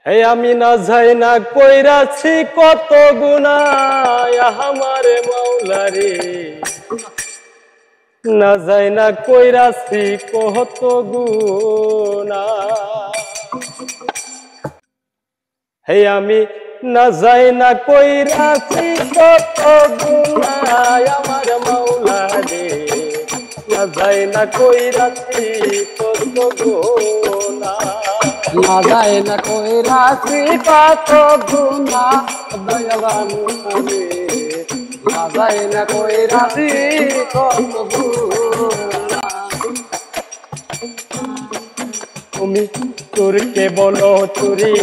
হে আমি না যাই না কইরাছি কত গুনাহ আমারে মাওলা রে, না যাই না কইরাছি কত গুনাহ। হে আমি না যাই না কইরাছি কত গুনাহ আমার মাওলা রে, না যাই না কইরাছি কত গুনাহ। না যায় না কইরাছি কত গুনাহ দয়াবান আমি, না যায় না কইরাছি কত গুনাহ। তুমি চোরকে বলো চুরি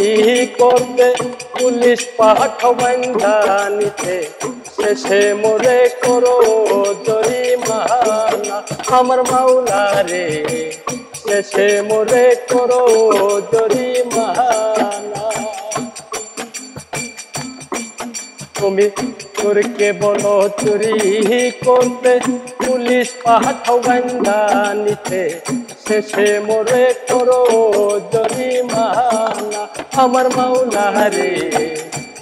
করতে, পুলিশ পাঠাও বান্ধা নিতে, শেষে মোরে করো জরিমানা আমার মাওলা রে, শেষে মোরে করো জরিমানা। তুমি চোরকে বলো চুরি করতে, পুলিশ পাঠাও বান্ধা নিতে, শেষে মোরে করো জরিমানা আমার মাওলা রে,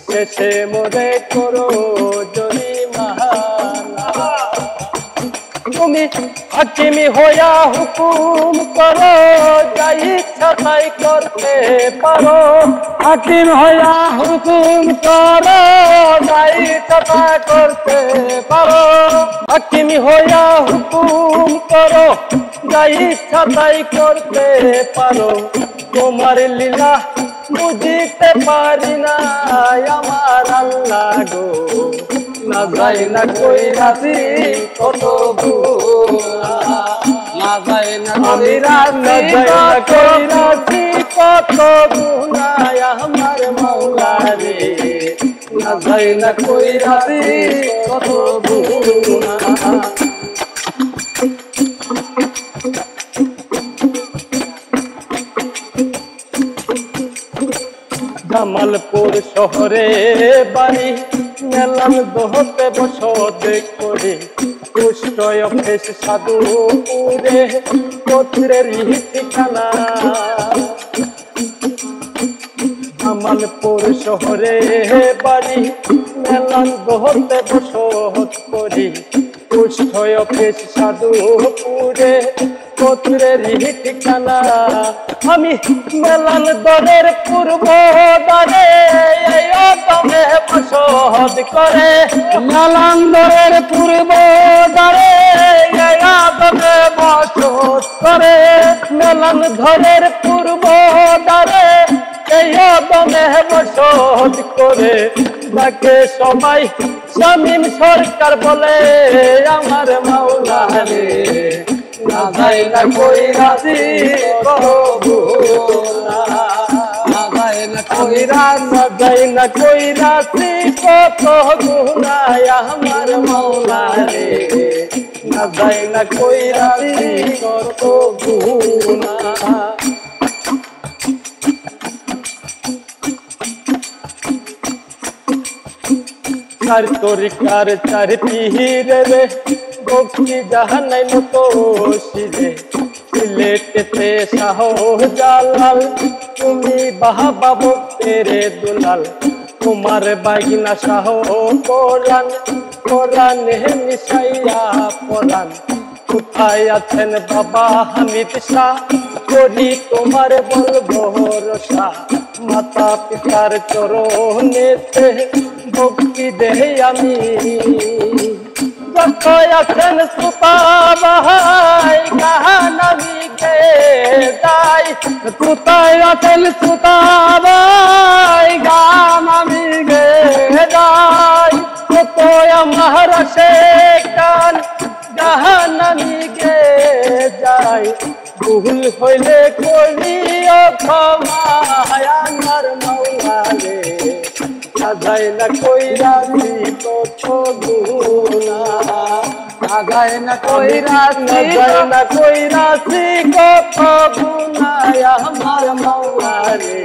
শেষে মোরে করো জরিমানা। তুমি হাকিমি হইয়া হুকুম করো, যা ইচ্ছা তাই করতে পারো। হাকিম হইয়া হুকুম করো, যা ইচ্ছা তাই করতে পারো। হাকিমি হইয়া হুকুম করো, যা ইচ্ছা তাই করতে পারো। তোমার লীলা বুঝিতে পারি না আমার আল্লাহ গো, না যাই না কইরাছি কত গুনাহ। না যায় না আমি না যাই না কইরাছি কত গুনাহ আমার মাওলা রে, না যাই না কইরাছি কত গুনাহ। জামালপুর শহরে বাড়ি, মেলাম দোহতে বসত করি, কুষ্ঠ অফিস সাধুপুরে পত্রের ঠিকানা। জামালপুর শহরে বাড়ি, মেলাম দোহতে বসত করি, কুষ্ঠ অফিস সাধুপুরে পত্রের ঠিকানা। আমি মেলান দরের পূর্ব দ্বারে অদমে বসত করে, নালান্দরের পূর্ব দ্বারে অদমে বসত করে। মেলান ধরের পূর্ব দ্বারে অদমে বসত করে। তাকে সবাই শামীম সরকার বলে আমার মাওলা রে, না যাই না কইরাছি কত গুনাহ। না যায় না না যাই না কইরাছি কত গুনাহ আমার মাওলা রে, না যাই না কইরাছি কত গুনাহ। চার তরিকার চার পীরে রে, ভক্তি জাহানাই মতো শিরে। সিলেটেতে শাহ জালাল, তুমি বাহাবা ভক্তের দুলাল। তোমার বাইগিনা শাহ কোরআন, কোরআনে মিশাইয়া পরাণ। কোথায় আছেন বাবা হামিদ শাহ, করি তোমার বলবো রসা। মাতা পিতার চরণেতে ভক্তি দেই আমি, কোথায় আছেন সুতা বাহাই গান আমি গে যাই। কোথায় আছেন সুতা বাই গান আমি গে যাই। কোথায় আমার সে গান গান আমি গে যাই। ভুল হইলে করিও ক্ষমা আমার মাওলা রে, না যাই না কইরাছি কত গুনাহ। না যায় না কইরাছি না যাই না কইরাছি কত গুনাহ আমার মাওলা রে,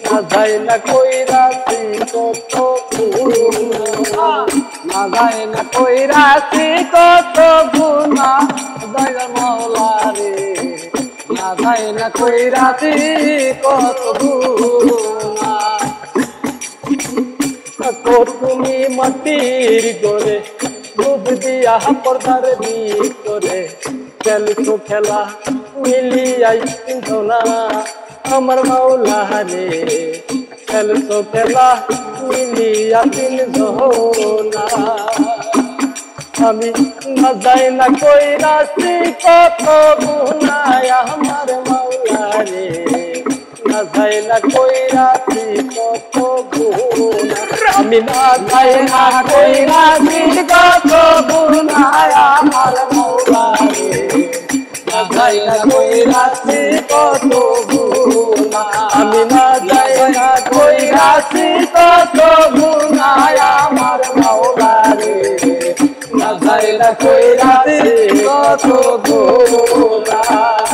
না যাই না কইরাছি কত গুনাহ। না যায় না কইরাছি কত গুনাহ দয়ার মাওলা রে, না যায় না কইরাছি কত গুনাহ। তুমি মাটির গড়ে ডুব দিয়া পর্দার ভিতরে খেলছো খেলা মিলিয়াই চিনছো না আমার মাওলা রে খেলছো খেলা মিলিয়া চিনছো না আমি না যাই না কইরাছি কত গুনাহ আমার মাওলা রে না যাই না কইরাছি কত গুনাহ আমি না যাই না কইরাছি কত গুনাহ আমার মাওলা রে না যাই না কইরাছি কত গুনাহ আমি না যাই না কইরাছি কত গুনাহ আমার মাওলা রে না যাই না কইরাছি কত গুনাহ